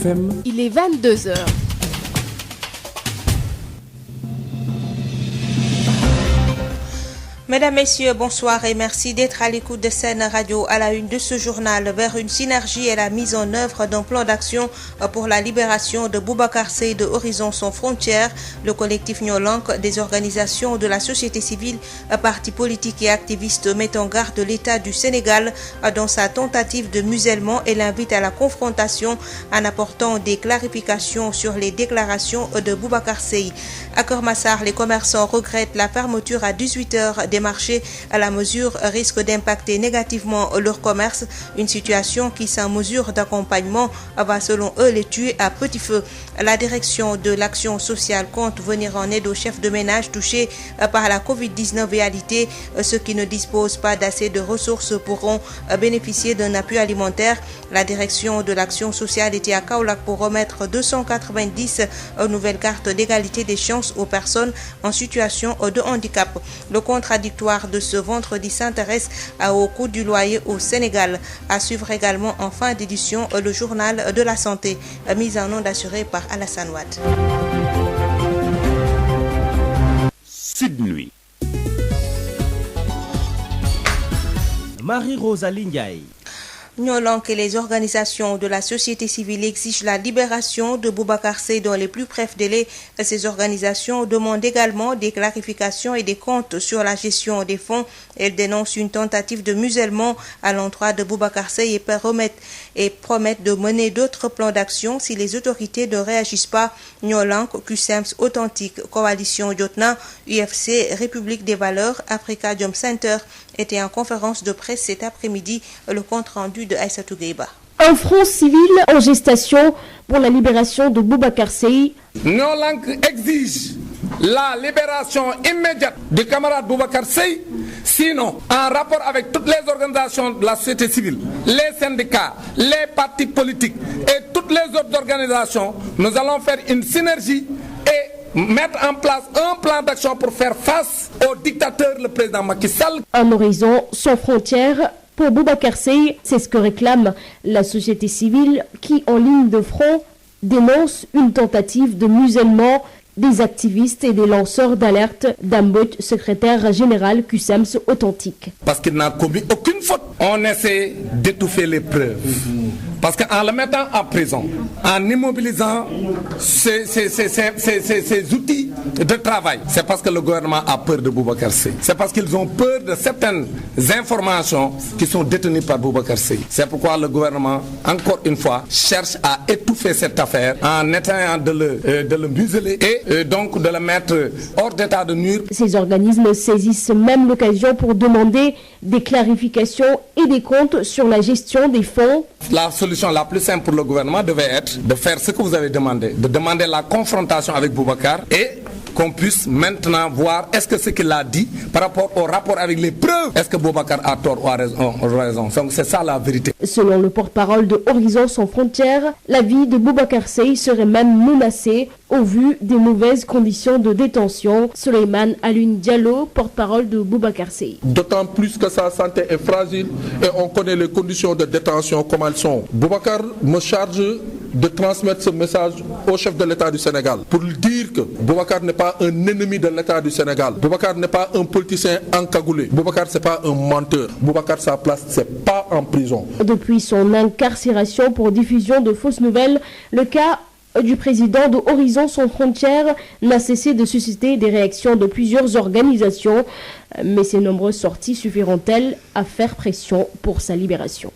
FM. Il est 22h. Mesdames, Messieurs, bonsoir et merci d'être à l'écoute de Sen Radio. À la une de ce journal, vers une synergie et la mise en œuvre d'un plan d'action pour la libération de Boubacar Seye de Horizon sans frontières, le collectif Nyolank, des organisations de la société civile, partis politiques et activistes mettent en garde l'État du Sénégal dans sa tentative de musellement et l'invite à la confrontation en apportant des clarifications sur les déclarations de Boubacar Seye. À Keur Massar, les commerçants regrettent la fermeture à 18h des marchés à la mesure risque d'impacter négativement leur commerce, une situation qui sans mesure d'accompagnement va selon eux les tuer à petit feu. La direction de l'action sociale compte venir en aide aux chefs de ménage touchés par la Covid-19. Réalité, ceux qui ne disposent pas d'assez de ressources pourront bénéficier d'un appui alimentaire. La direction de l'action sociale était à Kaolack pour remettre 290 nouvelles cartes d'égalité des chances aux personnes en situation de handicap. Le contradictoire de ce vendredi s'intéresse au coût du loyer au Sénégal. À suivre également en fin d'édition le journal de la santé, mise en onde assurée par Alassane Ouad. Sud Nuit. Marie-Rosalie Ndiaye. Nyolank et les organisations de la société civile exigent la libération de Boubacar Seye dans les plus brefs délais. Ces organisations demandent également des clarifications et des comptes sur la gestion des fonds. Elles dénoncent une tentative de musellement à l'endroit de Boubacar Seye et promettent de mener d'autres plans d'action si les autorités ne réagissent pas. Nyolank, QSEMS Authentique, Coalition Jotna, UFC, République des Valeurs, Africa Jom Center était en conférence de presse cet après-midi. Le compte rendu de Aïssatou Gueiba. Un front civil en gestation pour la libération de Boubacar Seye. Nyolank exige la libération immédiate du camarade Boubacar Seye, sinon en rapport avec toutes les organisations de la société civile, les syndicats, les partis politiques et toutes les autres organisations, nous allons faire une synergie et mettre en place un plan d'action pour faire face au dictateur, le président Macky Sall. Un horizon sans frontières pour Boubacar Seye, c'est ce que réclame la société civile qui, en ligne de front, dénonce une tentative de musellement des activistes et des lanceurs d'alerte. Dambot, secrétaire général QSEMS Authentique. Parce qu'il n'a commis aucune faute. On essaie d'étouffer les preuves. Parce qu'en le mettant en prison, en immobilisant ces outils de travail, c'est parce que le gouvernement a peur de Boubacar Seye. C'est parce qu'ils ont peur de certaines informations qui sont détenues par Boubacar Seye. C'est pourquoi le gouvernement, encore une fois, cherche à étouffer cette affaire en essayant de le museler et donc de le mettre hors d'état de nuire. Ces organismes saisissent même l'occasion pour demander des clarifications et des comptes sur la gestion des fonds. La solution la plus simple pour le gouvernement devait être de faire ce que vous avez demandé, de demander la confrontation avec Boubacar et qu'on puisse maintenant voir est-ce que ce qu'il a dit par rapport au rapport avec les preuves, est-ce que Boubacar a tort ou a raison. Donc c'est ça la vérité. Selon le porte-parole de Horizon sans frontières, la vie de Boubacar Seye serait même menacée au vu des mauvaises conditions de détention. Souleymane Alioune Diallo, porte-parole de Boubacar Seye. D'autant plus que sa santé est fragile et on connaît les conditions de détention comme elles sont. Boubacar me charge de transmettre ce message au chef de l'État du Sénégal pour lui dire que Boubacar n'est pas un ennemi de l'État du Sénégal. Boubacar n'est pas un politicien encagoulé. Boubacar c'est pas un menteur. Boubacar sa place c'est pas en prison. Depuis son incarcération pour diffusion de fausses nouvelles, le cas du président de Horizon sans frontières n'a cessé de susciter des réactions de plusieurs organisations, mais ces nombreuses sorties suffiront-elles à faire pression pour sa libération?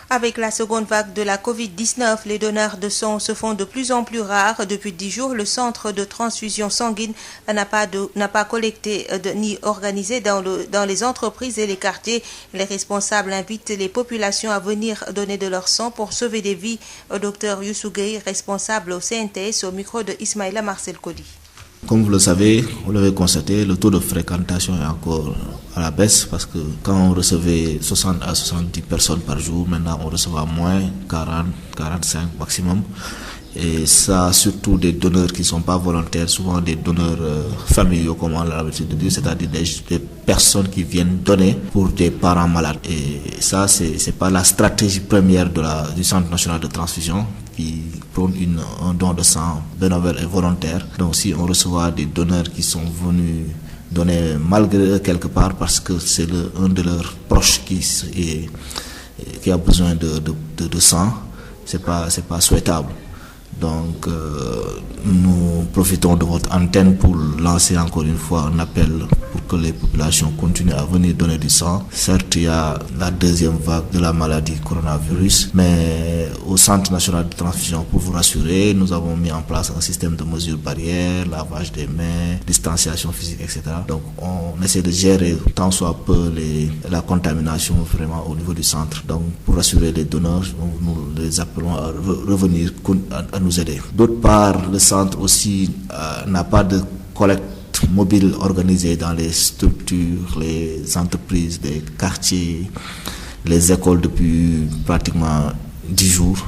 Avec la seconde vague de la Covid-19, les donneurs de sang se font de plus en plus rares. Depuis 10 jours, le centre de transfusion sanguine n'a pas collecté ni organisé dans les entreprises et les quartiers. Les responsables invitent les populations à venir donner de leur sang pour sauver des vies. Dr Youssou Gueye, responsable au CNTS, au micro de Ismaïla Marcel Koli. Comme vous le savez, vous l'avez constaté, le taux de fréquentation est encore à la baisse parce que quand on recevait 60 à 70 personnes par jour, maintenant on recevra moins, 40, 45 maximum. Et ça, surtout des donneurs qui ne sont pas volontaires, souvent des donneurs familiaux, comme on a l'habitude de dire, c'est-à-dire des personnes qui viennent donner pour des parents malades. Et ça, c'est pas la stratégie première du Centre national de transfusion, qui prône un don de sang bénévole et volontaire. Donc si on reçoit des donneurs qui sont venus donner malgré eux quelque part parce que c'est un de leurs proches qui a besoin de sang, c'est pas souhaitable. Donc nous profitons de votre antenne pour lancer encore une fois un appel pour que les populations continuent à venir donner du sang. Certes, il y a la deuxième vague de la maladie coronavirus, mais au Centre national de transfusion, pour vous rassurer, nous avons mis en place un système de mesures barrières, lavage des mains, distanciation physique, etc. Donc on essaie de gérer tant soit peu la contamination vraiment au niveau du centre. Donc pour rassurer les donneurs, nous les appelons à revenir à nous aider. D'autre part, le centre aussi n'a pas de collecte mobile organisée dans les structures, les entreprises, les quartiers, les écoles depuis pratiquement 10 jours.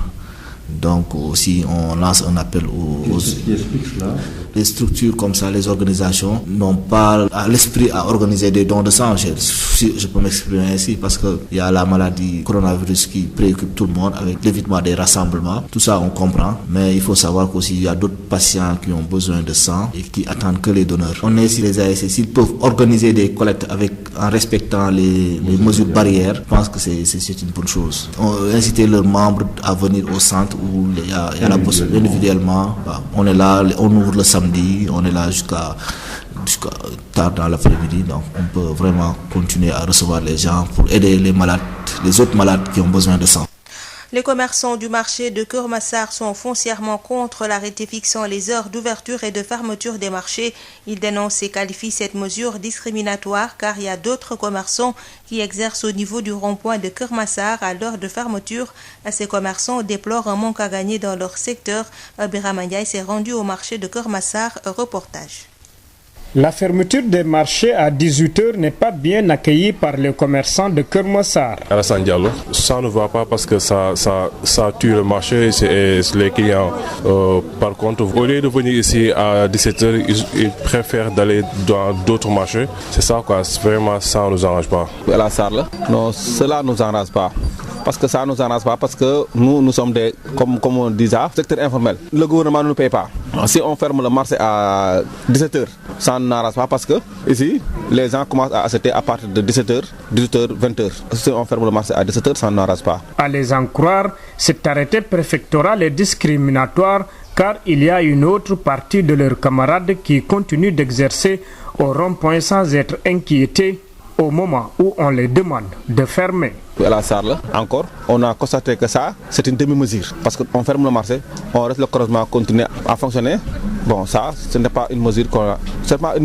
Donc aussi on lance un appel aux les structures comme ça, les organisations n'ont pas à l'esprit à organiser des dons de sang, je peux m'exprimer ainsi, parce que il y a la maladie coronavirus qui préoccupe tout le monde avec l'évitement des rassemblements. Tout ça on comprend, mais il faut savoir qu'aussi il y a d'autres patients qui ont besoin de sang et qui attendent que les donneurs. On est ici les ASC, s'ils peuvent organiser des collectes en respectant les mesures barrières, je pense que c'est une bonne chose. On inciter leurs membres à venir au centre où il y a la possibilité individuellement. On est là, on ouvre le samedi, on est là jusqu'à tard dans l'après-midi, donc on peut vraiment continuer à recevoir les gens pour aider les malades, les autres malades qui ont besoin de sang. Les commerçants du marché de Keur Massar sont foncièrement contre l'arrêté fixant les heures d'ouverture et de fermeture des marchés. Ils dénoncent et qualifient cette mesure discriminatoire car il y a d'autres commerçants qui exercent au niveau du rond-point de Keur Massar à l'heure de fermeture. Ces commerçants déplorent un manque à gagner dans leur secteur. Birama Ndiaye s'est rendu au marché de Keur Massar. Reportage. La fermeture des marchés à 18h n'est pas bien accueillie par les commerçants de Keur Massar. Alassane Diallo, ça ne va pas parce que ça tue le marché et les clients. Par contre, au lieu de venir ici à 17h, ils préfèrent d'aller dans d'autres marchés. C'est ça quoi, vraiment ça ne nous arrange pas. Alassane, non, cela ne nous arrange pas. Parce que ça ne nous arrange pas, parce que nous sommes comme on disait, secteur informel. Le gouvernement ne nous paye pas. Si on ferme le marché à 17h, ça ne nous arrange pas parce que ici, les gens commencent à acheter à partir de 17h, 18h, 20h. Si on ferme le marché à 17h, ça ne nous arrange pas. À les en croire, cet arrêté préfectoral est discriminatoire car il y a une autre partie de leurs camarades qui continuent d'exercer au rond-point sans être inquiétés au moment où on les demande de fermer. À la salle, encore, on a constaté que ça, c'est une demi-mesure. Parce qu'on ferme le marché, on reste le croisement continue à fonctionner. Bon, ça, ce n'est pas une mesure qu'on a. C'est pas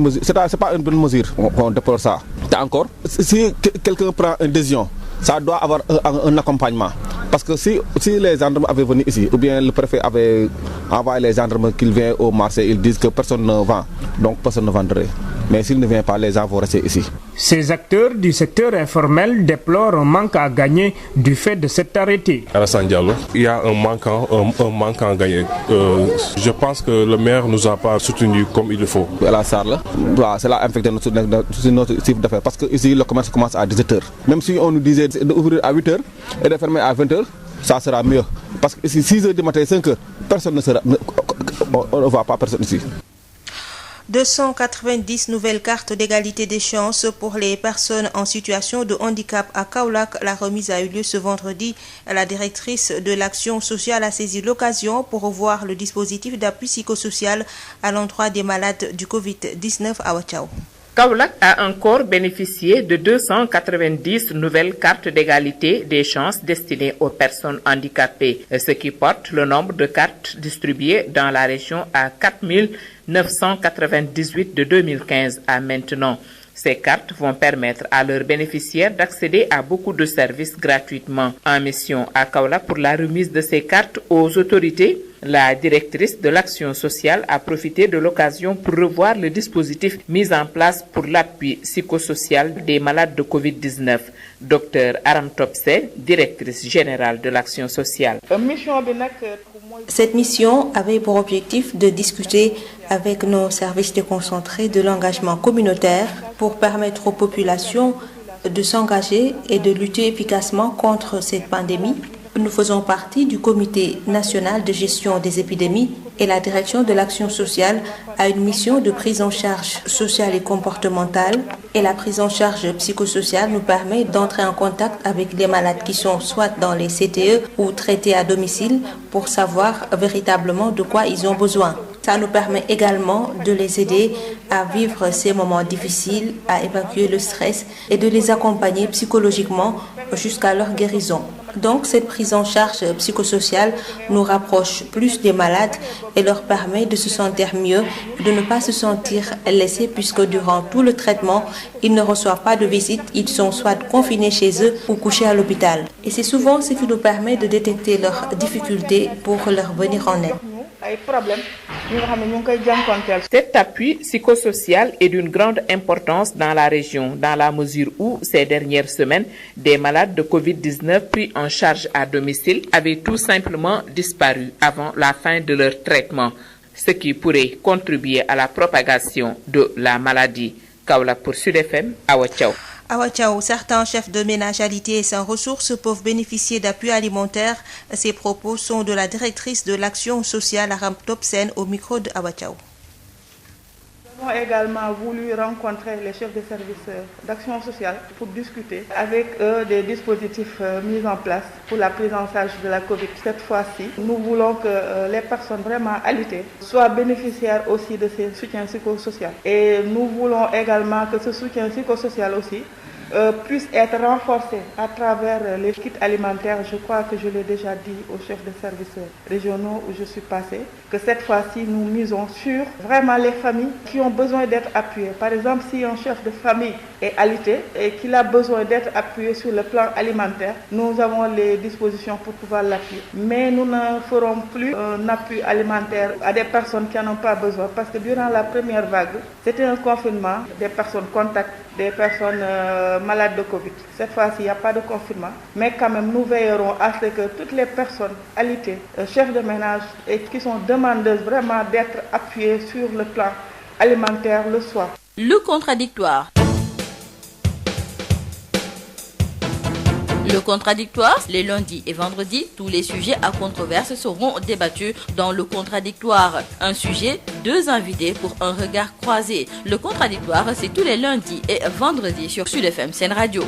une bonne mesure. On déplore ça. Et encore, si quelqu'un prend une décision, ça doit avoir un accompagnement. Parce que si les gendarmes avaient venu ici, ou bien le préfet avait envoyé les gendarmes qu'ils viennent au marché, ils disent que personne ne vend, donc personne ne vendrait. Mais s'il ne vient pas, les gens vont rester ici. Ces acteurs du secteur informel déplorent un manque à gagner du fait de cet arrêté. Alassane Diallo, il y a un manque à gagner. Je pense que le maire ne nous a pas soutenus comme il le faut. Alassane, c'est là infecté notre chiffre d'affaires. Parce que ici, le commerce commence à 17h. Même si on nous disait d'ouvrir à 8h et de fermer à 20h, ça sera mieux. Parce que ici, 6h du matin, 5h, personne ne sera. On ne voit pas personne ici. 290 nouvelles cartes d'égalité des chances pour les personnes en situation de handicap à Kaolack. La remise a eu lieu ce vendredi. La directrice de l'action sociale a saisi l'occasion pour revoir le dispositif d'appui psychosocial à l'endroit des malades du Covid-19 à Ouachao. Kaolack a encore bénéficié de 290 nouvelles cartes d'égalité des chances destinées aux personnes handicapées, ce qui porte le nombre de cartes distribuées dans la région à 4998 de 2015 à maintenant. Ces cartes vont permettre à leurs bénéficiaires d'accéder à beaucoup de services gratuitement. En mission à Kaolack pour la remise de ces cartes aux autorités, la directrice de l'action sociale a profité de l'occasion pour revoir le dispositif mis en place pour l'appui psychosocial des malades de Covid-19. Dr Aram Topse, directrice générale de l'action sociale. Cette mission avait pour objectif de discuter avec nos services déconcentrés de l'engagement communautaire pour permettre aux populations de s'engager et de lutter efficacement contre cette pandémie Nous faisons partie du Comité national de gestion des épidémies et la direction de l'action sociale a une mission de prise en charge sociale et comportementale. Et la prise en charge psychosociale nous permet d'entrer en contact avec les malades qui sont soit dans les CTE ou traités à domicile pour savoir véritablement de quoi ils ont besoin. Ça nous permet également de les aider à vivre ces moments difficiles, à évacuer le stress et de les accompagner psychologiquement jusqu'à leur guérison. Donc, cette prise en charge psychosociale nous rapproche plus des malades et leur permet de se sentir mieux, de ne pas se sentir laissés puisque durant tout le traitement, ils ne reçoivent pas de visite, ils sont soit confinés chez eux ou couchés à l'hôpital. Et c'est souvent ce qui nous permet de détecter leurs difficultés pour leur venir en aide. Cet appui psychosocial est d'une grande importance dans la région, dans la mesure où, ces dernières semaines, des malades de Covid-19 pris en charge à domicile avaient tout simplement disparu avant la fin de leur traitement, ce qui pourrait contribuer à la propagation de la maladie. Kaola pour Sud FM, Awa Thiaw. Awa Thiaw, certains chefs de ménage alités et sans ressources peuvent bénéficier d'appui alimentaire. Ces propos sont de la directrice de l'action sociale Aram Topsen au micro de Awa Thiaw. Nous avons également voulu rencontrer les chefs de services d'action sociale pour discuter avec eux des dispositifs mis en place pour la prise en charge de la Covid. Cette fois-ci, nous voulons que les personnes vraiment alitées soient bénéficiaires aussi de ces soutiens psychosociaux. Et nous voulons également que ce soutien psychosocial aussi puisse être renforcé à travers les kits alimentaires. Je crois que je l'ai déjà dit aux chefs de services régionaux où je suis passée, que cette fois-ci, nous misons sur vraiment les familles qui ont besoin d'être appuyées. Par exemple, si un chef de famille est alité et qu'il a besoin d'être appuyé sur le plan alimentaire, nous avons les dispositions pour pouvoir l'appuyer. Mais nous ne ferons plus un appui alimentaire à des personnes qui n'en ont pas besoin, parce que durant la première vague, c'était un confinement des personnes contacts, des personnes malades de Covid. Cette fois-ci, il n'y a pas de confinement, mais quand même, nous veillerons à ce que toutes les personnes alitées, chefs de ménage et qui sont demandeuses vraiment d'être appuyées sur le plan alimentaire le soir. Le contradictoire. Le contradictoire, les lundis et vendredis, tous les sujets à controverse seront débattus dans le contradictoire. Un sujet, deux invités pour un regard croisé. Le contradictoire, c'est tous les lundis et vendredis sur Sud FM Sen Radio.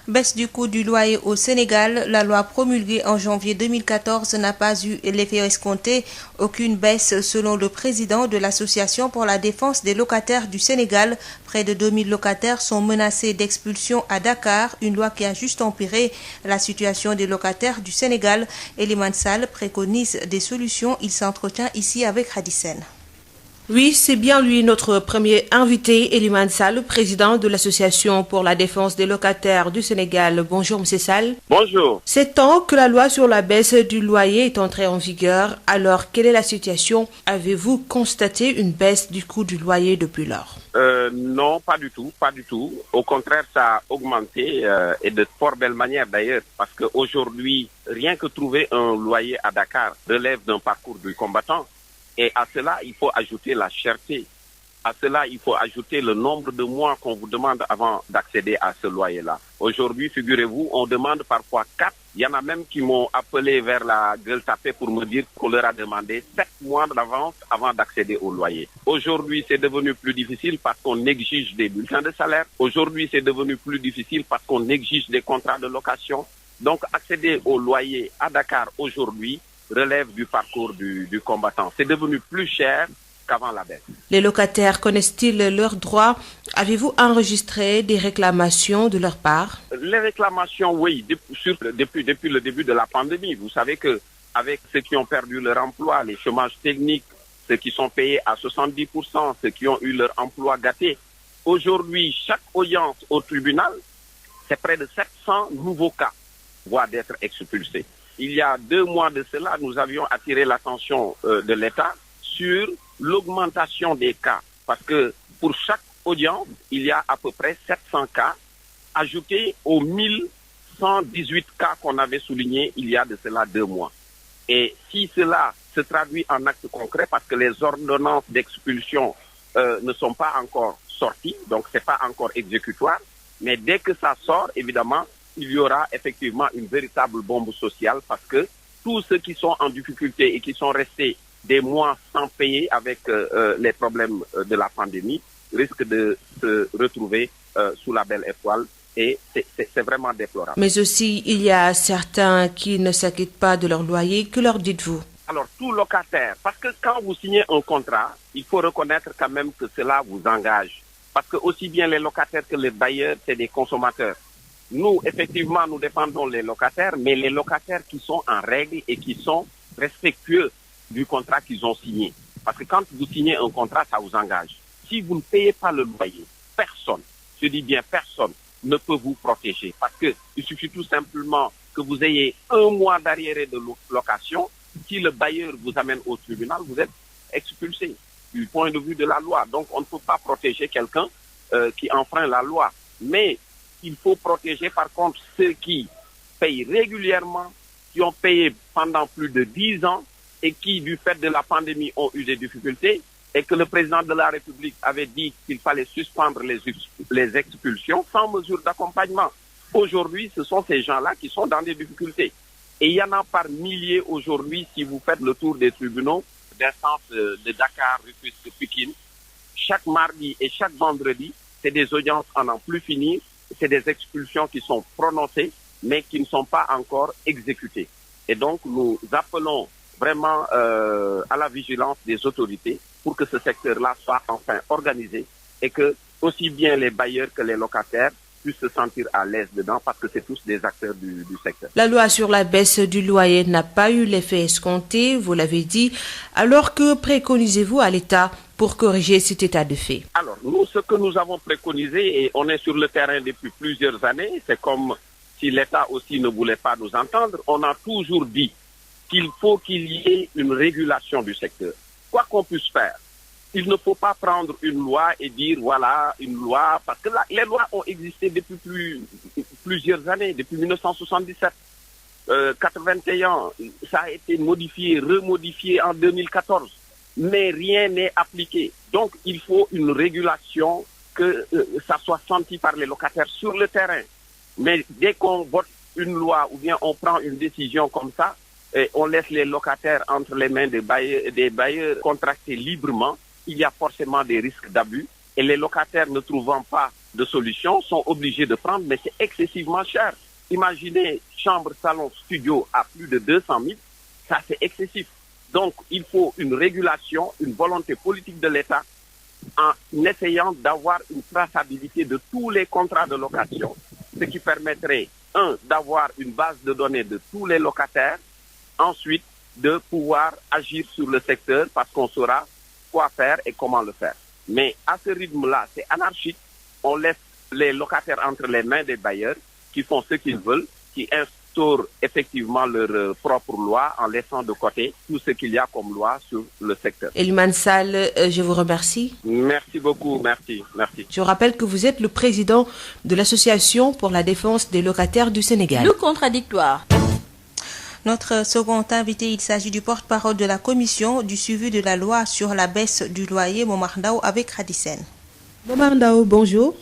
Baisse du coût du loyer au Sénégal. La loi promulguée en janvier 2014 n'a pas eu l'effet escompté. Aucune baisse selon le président de l'Association pour la défense des locataires du Sénégal. Près de 2000 locataires sont menacés d'expulsion à Dakar, une loi qui a juste empiré la situation des locataires du Sénégal. Eliman Sall préconise des solutions. Il s'entretient ici avec Hadisen. Oui, c'est bien lui notre premier invité, Eliman Sall, président de l'Association pour la défense des locataires du Sénégal. Bonjour, M. Sall. Bonjour. 7 ans que la loi sur la baisse du loyer est entrée en vigueur. Alors, quelle est la situation? Avez-vous constaté une baisse du coût du loyer depuis lors? Non, pas du tout. Au contraire, ça a augmenté et de fort belle manière d'ailleurs, parce qu'aujourd'hui, rien que trouver un loyer à Dakar relève d'un parcours du combattant. Et à cela, il faut ajouter la cherté. À cela, il faut ajouter le nombre de mois qu'on vous demande avant d'accéder à ce loyer-là. Aujourd'hui, figurez-vous, on demande parfois 4. Il y en a même qui m'ont appelé vers la Gueule-Tapée pour me dire qu'on leur a demandé 7 mois d'avance avant d'accéder au loyer. Aujourd'hui, c'est devenu plus difficile parce qu'on exige des bulletins de salaire. Aujourd'hui, c'est devenu plus difficile parce qu'on exige des contrats de location. Donc, accéder au loyer à Dakar aujourd'hui relève du parcours du combattant. C'est devenu plus cher qu'avant la baisse. Les locataires connaissent-ils leurs droits? Avez-vous enregistré des réclamations de leur part? Les réclamations, oui, depuis le début de la pandémie. Vous savez que avec ceux qui ont perdu leur emploi, les chômages techniques, ceux qui sont payés à 70%, ceux qui ont eu leur emploi gâté, aujourd'hui, chaque audience au tribunal, c'est près de 700 nouveaux cas voient d'être expulsés. Il y a 2 mois de cela, nous avions attiré l'attention de l'État sur l'augmentation des cas. Parce que pour chaque audience, il y a à peu près 700 cas ajoutés aux 1118 cas qu'on avait soulignés il y a de cela 2 mois. Et si cela se traduit en actes concrets, parce que les ordonnances d'expulsion ne sont pas encore sorties, donc ce n'est pas encore exécutoire, mais dès que ça sort, évidemment, il y aura effectivement une véritable bombe sociale parce que tous ceux qui sont en difficulté et qui sont restés des mois sans payer avec les problèmes de la pandémie risquent de se retrouver sous la belle étoile et c'est vraiment déplorable. Mais aussi, il y a certains qui ne s'acquittent pas de leur loyer. Que leur dites-vous? Alors, tout locataire, parce que quand vous signez un contrat, il faut reconnaître quand même que cela vous engage. Parce que aussi bien les locataires que les bailleurs, c'est des consommateurs. Nous, effectivement, nous défendons les locataires, mais les locataires qui sont en règle et qui sont respectueux du contrat qu'ils ont signé. Parce que quand vous signez un contrat, ça vous engage. Si vous ne payez pas le loyer, personne, je dis bien personne, ne peut vous protéger. Parce que il suffit tout simplement que vous ayez un mois d'arriéré de location. Si le bailleur vous amène au tribunal, vous êtes expulsé du point de vue de la loi. Donc, on ne peut pas protéger quelqu'un qui enfreint la loi. Mais il faut protéger, par contre, ceux qui payent régulièrement, qui ont payé pendant plus de 10 ans et qui, du fait de la pandémie, ont eu des difficultés et que le président de la République avait dit qu'il fallait suspendre les expulsions sans mesure d'accompagnement. Aujourd'hui, ce sont ces gens-là qui sont dans des difficultés. Et il y en a par milliers aujourd'hui, si vous faites le tour des tribunaux d'instance de Dakar, Rufisque, Pikine, chaque mardi et chaque vendredi, c'est des audiences à n'en plus finir, c'est des expulsions qui sont prononcées, mais qui ne sont pas encore exécutées. Et donc, nous appelons vraiment à la vigilance des autorités pour que ce secteur-là soit enfin organisé et que aussi bien les bailleurs que les locataires puissent se sentir à l'aise dedans parce que c'est tous des acteurs du secteur. La loi sur la baisse du loyer n'a pas eu l'effet escompté, vous l'avez dit. Alors que préconisez-vous à l'État pour corriger cet état de fait? Alors, nous, ce que nous avons préconisé, et on est sur le terrain depuis plusieurs années, c'est comme si l'État aussi ne voulait pas nous entendre, on a toujours dit qu'il faut qu'il y ait une régulation du secteur. Quoi qu'on puisse faire, il ne faut pas prendre une loi et dire voilà une loi, parce que les lois ont existé depuis plusieurs années, depuis 1977, 81, ça a été modifié, remodifié en 2014, mais rien n'est appliqué. Donc il faut une régulation, que ça soit senti par les locataires sur le terrain. Mais dès qu'on vote une loi ou bien on prend une décision comme ça, et on laisse les locataires entre les mains des bailleurs contracter librement, il y a forcément des risques d'abus et les locataires ne trouvant pas de solution sont obligés de prendre, mais c'est excessivement cher. Imaginez chambre, salon, studio à plus de 200 000, ça c'est excessif. Donc il faut une régulation, une volonté politique de l'État en essayant d'avoir une traçabilité de tous les contrats de location, ce qui permettrait, d'avoir une base de données de tous les locataires, ensuite de pouvoir agir sur le secteur parce qu'on saura quoi faire et comment le faire. Mais à ce rythme-là, c'est anarchique. On laisse les locataires entre les mains des bailleurs qui font ce qu'ils veulent, qui instaurent effectivement leur propre loi en laissant de côté tout ce qu'il y a comme loi sur le secteur. Elimane Sall, je vous remercie. Merci beaucoup, merci. Je rappelle que vous êtes le président de l'Association pour la défense des locataires du Sénégal. Le contradictoire. Notre second invité, il s'agit du porte-parole de la commission du suivi de la loi sur la baisse du loyer, Momar Ndao, avec Radissène. Momar Ndao, bonjour.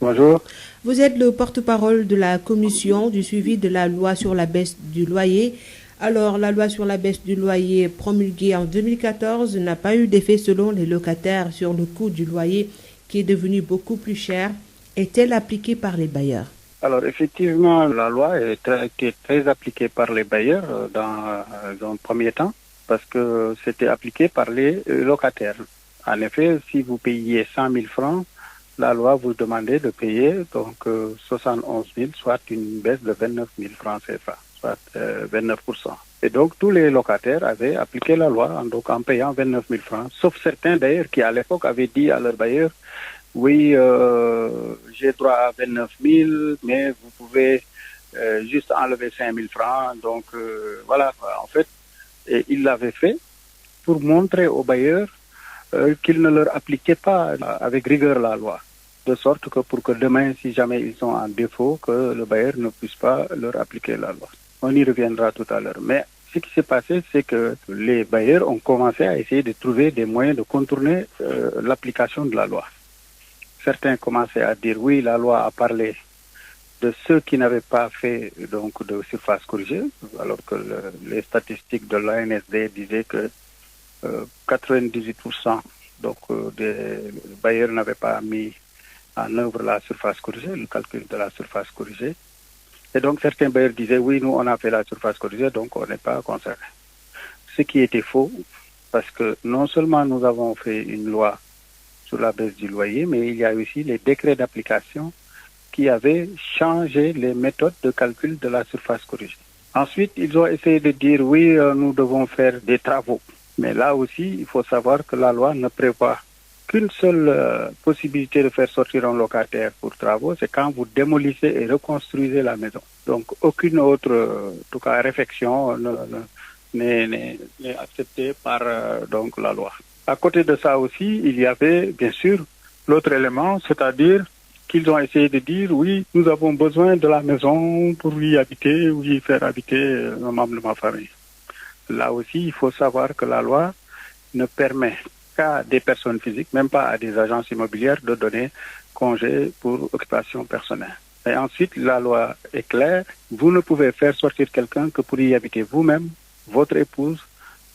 Bonjour. Vous êtes le porte-parole de la commission du suivi de la loi sur la baisse du loyer. Alors, la loi sur la baisse du loyer promulguée en 2014 n'a pas eu d'effet selon les locataires sur le coût du loyer qui est devenu beaucoup plus cher. Est-elle appliquée par les bailleurs? Alors effectivement, la loi est très appliquée par les bailleurs dans un premier temps parce que c'était appliqué par les locataires. En effet, si vous payez 100 000 francs, la loi vous demandait de payer donc 71 000, soit une baisse de 29 000 francs CFA, soit 29%. Et donc tous les locataires avaient appliqué la loi donc en payant 29 000 francs, sauf certains d'ailleurs qui à l'époque avaient dit à leurs bailleurs oui, j'ai droit à 29 000, mais vous pouvez juste enlever 5 000 francs. Donc voilà, en fait, ils l'avaient fait pour montrer aux bailleurs qu'ils ne leur appliquaient pas avec rigueur la loi. De sorte que pour que demain, si jamais ils sont en défaut, que le bailleur ne puisse pas leur appliquer la loi. On y reviendra tout à l'heure. Mais ce qui s'est passé, c'est que les bailleurs ont commencé à essayer de trouver des moyens de contourner l'application de la loi. Certains commençaient à dire oui, la loi a parlé de ceux qui n'avaient pas fait donc de surface corrigée, alors que les statistiques de l'ANSD disaient que 98% donc des bailleurs n'avaient pas mis en œuvre la surface corrigée, le calcul de la surface corrigée. Et donc certains bailleurs disaient oui, nous on a fait la surface corrigée, donc on n'est pas concerné. Ce qui était faux, parce que non seulement nous avons fait une loi sur la baisse du loyer, mais il y a aussi les décrets d'application qui avaient changé les méthodes de calcul de la surface corrigée. Ensuite, ils ont essayé de dire oui, nous devons faire des travaux. Mais là aussi, il faut savoir que la loi ne prévoit qu'une seule possibilité de faire sortir un locataire pour travaux, c'est quand vous démolissez et reconstruisez la maison. Donc aucune autre, en tout cas, réflexion n'est acceptée par donc la loi. À côté de ça aussi, il y avait bien sûr l'autre élément, c'est-à-dire qu'ils ont essayé de dire oui, nous avons besoin de la maison pour y habiter ou y faire habiter un membre de ma famille. Là aussi, il faut savoir que la loi ne permet qu'à des personnes physiques, même pas à des agences immobilières, de donner congé pour occupation personnelle. Et ensuite, la loi est claire, vous ne pouvez faire sortir quelqu'un que pour y habiter vous-même, votre épouse,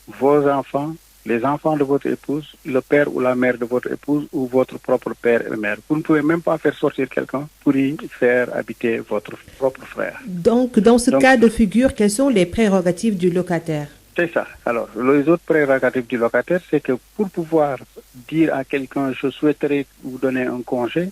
vos enfants, les enfants de votre épouse, le père ou la mère de votre épouse ou votre propre père et mère. Vous ne pouvez même pas faire sortir quelqu'un pour y faire habiter votre propre frère. Donc, dans ce cas de figure, quelles sont les prérogatives du locataire? C'est ça. Alors, les autres prérogatives du locataire, c'est que pour pouvoir dire à quelqu'un « je souhaiterais vous donner un congé »,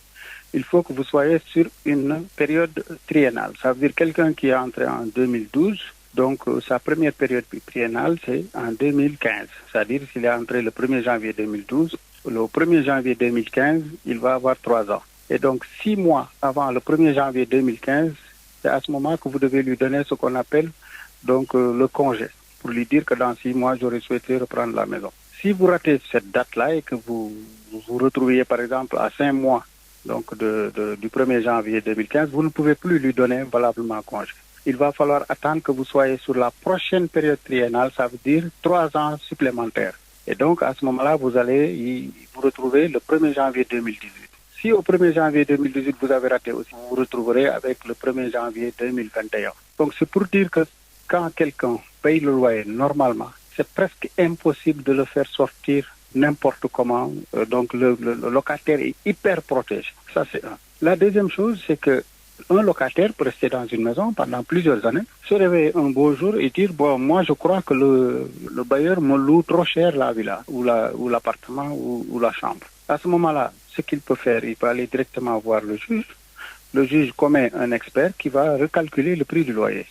il faut que vous soyez sur une période triennale. Ça veut dire quelqu'un qui est entré en 2012, donc sa première période triennale, c'est en 2015. C'est-à-dire s'il est entré le 1er janvier 2012, le 1er janvier 2015, il va avoir 3 ans. Et donc 6 mois avant le 1er janvier 2015, c'est à ce moment que vous devez lui donner ce qu'on appelle donc le congé, pour lui dire que dans 6 mois, j'aurais souhaité reprendre la maison. Si vous ratez cette date-là et que vous vous retrouviez par exemple à 5 mois donc du 1er janvier 2015, vous ne pouvez plus lui donner valablement congé. Il va falloir attendre que vous soyez sur la prochaine période triennale, ça veut dire 3 ans supplémentaires. Et donc, à ce moment-là, vous allez vous retrouver le 1er janvier 2018. Si au 1er janvier 2018, vous avez raté aussi, vous vous retrouverez avec le 1er janvier 2021. Donc, c'est pour dire que quand quelqu'un paye le loyer normalement, c'est presque impossible de le faire sortir n'importe comment. Donc, le locataire est hyper protégé. Ça, c'est un. La deuxième chose, c'est que un locataire peut rester dans une maison pendant plusieurs années, se réveiller un beau jour et dire bon, moi je crois que le bailleur me loue trop cher la villa ou l'appartement ou la chambre. À ce moment-là, ce qu'il peut faire, il peut aller directement voir le juge. Le juge commet un expert qui va recalculer le prix du loyer.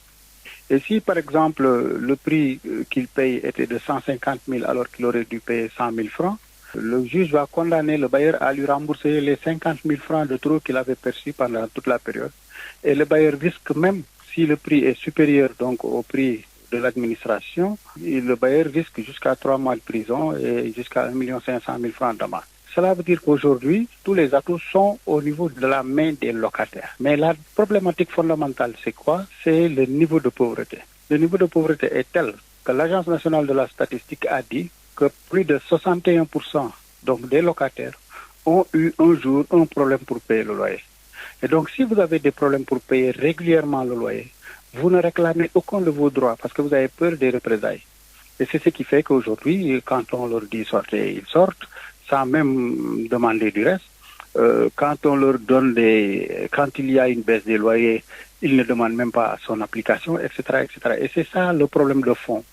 Et si par exemple le prix qu'il paye était de 150 000 alors qu'il aurait dû payer 100 000 francs, le juge va condamner le bailleur à lui rembourser les 50 000 francs de trop qu'il avait perçus pendant toute la période. Et le bailleur risque même, si le prix est supérieur donc au prix de l'administration, le bailleur risque jusqu'à 3 mois de prison et jusqu'à 1 500 000 francs d'amende. Cela veut dire qu'aujourd'hui, tous les atouts sont au niveau de la main des locataires. Mais la problématique fondamentale, c'est quoi? C'est le niveau de pauvreté. Le niveau de pauvreté est tel que l'Agence nationale de la statistique a dit que plus de 61% donc des locataires ont eu un jour un problème pour payer le loyer. Et donc, si vous avez des problèmes pour payer régulièrement le loyer, vous ne réclamez aucun de vos droits parce que vous avez peur des représailles. Et c'est ce qui fait qu'aujourd'hui, quand on leur dit sortez, ils sortent, sans même demander du reste. Quand on leur donne quand il y a une baisse des loyers, ils ne demandent même pas son application, etc., etc. Et c'est ça le problème de fond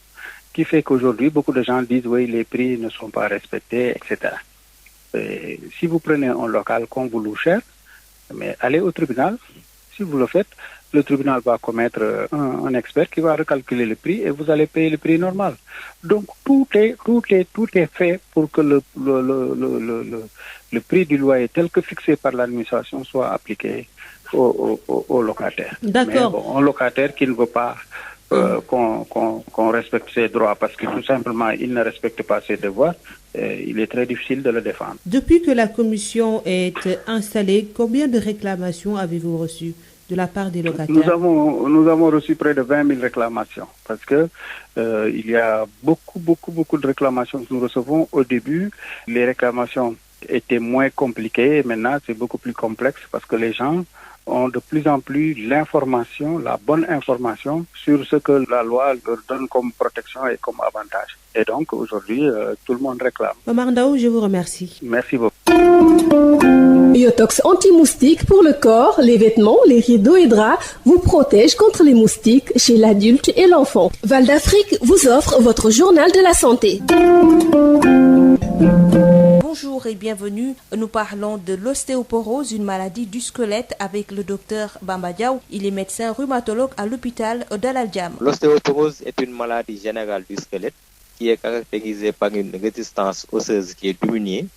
qui fait qu'aujourd'hui, beaucoup de gens disent oui, les prix ne sont pas respectés, etc. Et si vous prenez un local qu'on vous loue cher, mais allez au tribunal, si vous le faites, le tribunal va commettre un expert qui va recalculer le prix et vous allez payer le prix normal. Donc tout est fait pour que le prix du loyer tel que fixé par l'administration soit appliqué au locataire. D'accord. Mais bon, un locataire qui ne veut pas qu'on respecte ses droits parce que tout simplement il ne respecte pas ses devoirs, il est très difficile de le défendre. Depuis que la commission est installée, combien de réclamations avez-vous reçues de la part des locataires? Nous avons reçu près de 20 000 réclamations parce que il y a beaucoup de réclamations que nous recevons. Au début, les réclamations étaient moins compliquées. Maintenant, c'est beaucoup plus complexe parce que les gens ont de plus en plus l'information, la bonne information sur ce que la loi leur donne comme protection et comme avantage. Et donc aujourd'hui, tout le monde réclame. Omar Ndao, je vous remercie. Merci beaucoup. Yotox anti-moustique pour le corps, les vêtements, les rideaux et draps vous protège contre les moustiques chez l'adulte et l'enfant. Val d'Afrique vous offre votre journal de la santé. Bonjour et bienvenue. Nous parlons de l'ostéoporose, une maladie du squelette avec le docteur Bamba Diaw. Il est médecin rhumatologue à l'hôpital Dalal Jamm. L'ostéoporose est une maladie générale du squelette qui est caractérisée par une résistance osseuse qui est diminuée,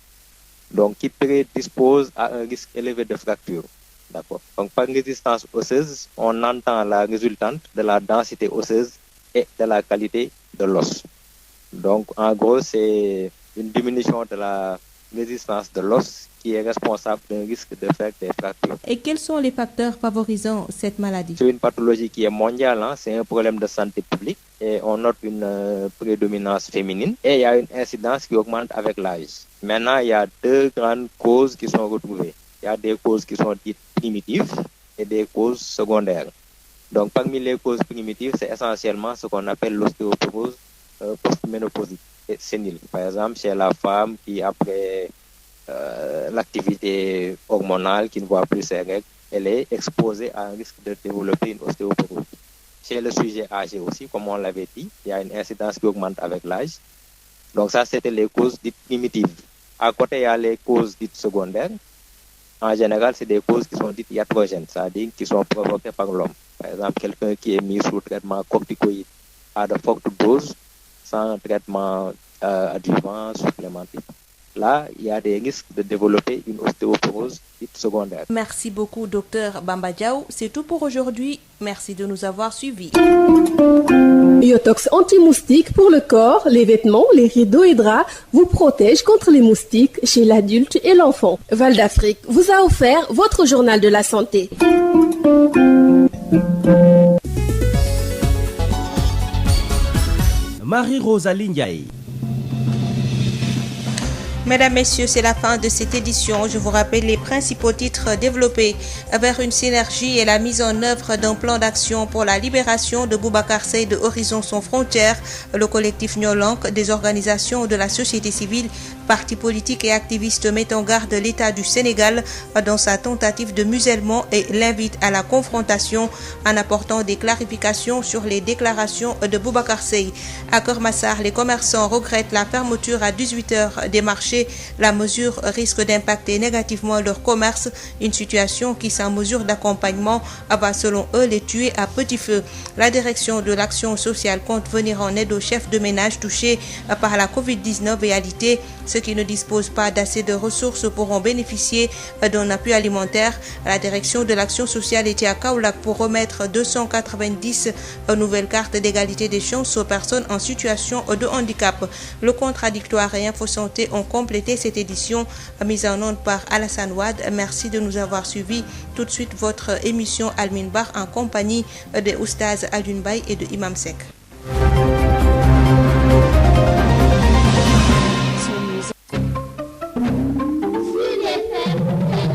donc qui prédispose à un risque élevé de fracture. D'accord. Donc par résistance osseuse, on entend la résultante de la densité osseuse et de la qualité de l'os. Donc en gros, c'est une diminution de la résistance de l'os qui est responsable d'un risque de faire des fractures. Et quels sont les facteurs favorisant cette maladie? C'est une pathologie qui est mondiale, c'est un problème de santé publique et on note une prédominance féminine et il y a une incidence qui augmente avec l'âge. Maintenant, il y a deux grandes causes qui sont retrouvées. Il y a des causes qui sont dites primitives et des causes secondaires. Donc parmi les causes primitives, c'est essentiellement ce qu'on appelle l'ostéoporose post-ménopausique et sénile. Par exemple, chez la femme qui après l'activité hormonale, qui ne voit plus ses règles, elle est exposée à un risque de développer une ostéoporose. Chez le sujet âgé aussi, comme on l'avait dit, il y a une incidence qui augmente avec l'âge. Donc ça, c'était les causes dites primitives. À côté, il y a les causes dites secondaires. En général, c'est des causes qui sont dites iatrogènes, c'est-à-dire qui sont provoquées par l'homme. Par exemple, quelqu'un qui est mis sous traitement corticoïde à de fortes doses, sans traitement adjuvant supplémentaire. Là, il y a des risques de développer une ostéoporose dite secondaire. Merci beaucoup, docteur Bamba Diaw. C'est tout pour aujourd'hui. Merci de nous avoir suivis. Yotox anti-moustique pour le corps, les vêtements, les rideaux et draps vous protège contre les moustiques chez l'adulte et l'enfant. Val d'Afrique vous a offert votre journal de la santé. Marie-Rosalie Ndiaye. Mesdames, Messieurs, c'est la fin de cette édition. Je vous rappelle les principaux titres développés vers une synergie et la mise en œuvre d'un plan d'action pour la libération de Boubacar Seye de Horizon Sans Frontières, le collectif Nyolank, des organisations de la société civile, partis politiques et activistes mettent en garde l'État du Sénégal dans sa tentative de musellement et l'invite à la confrontation en apportant des clarifications sur les déclarations de Boubacar Seye. À Keur Massar, les commerçants regrettent la fermeture à 18h des marchés. La mesure risque d'impacter négativement leur commerce, une situation qui, sans mesure d'accompagnement, va selon eux les tuer à petit feu. La direction de l'action sociale compte venir en aide aux chefs de ménage touchés par la Covid-19. Réalité, ceux qui ne disposent pas d'assez de ressources pourront bénéficier d'un appui alimentaire. La direction de l'action sociale était à Kaolack pour remettre 290 nouvelles cartes d'égalité des chances aux personnes en situation de handicap. Le contradictoire et Info Santé ont complété cette édition mise en onde par Alassane Wade. Merci de nous avoir suivis. Tout de suite, votre émission Almine Bar en compagnie de Oustaz Alioune Baye et de Imam Seck.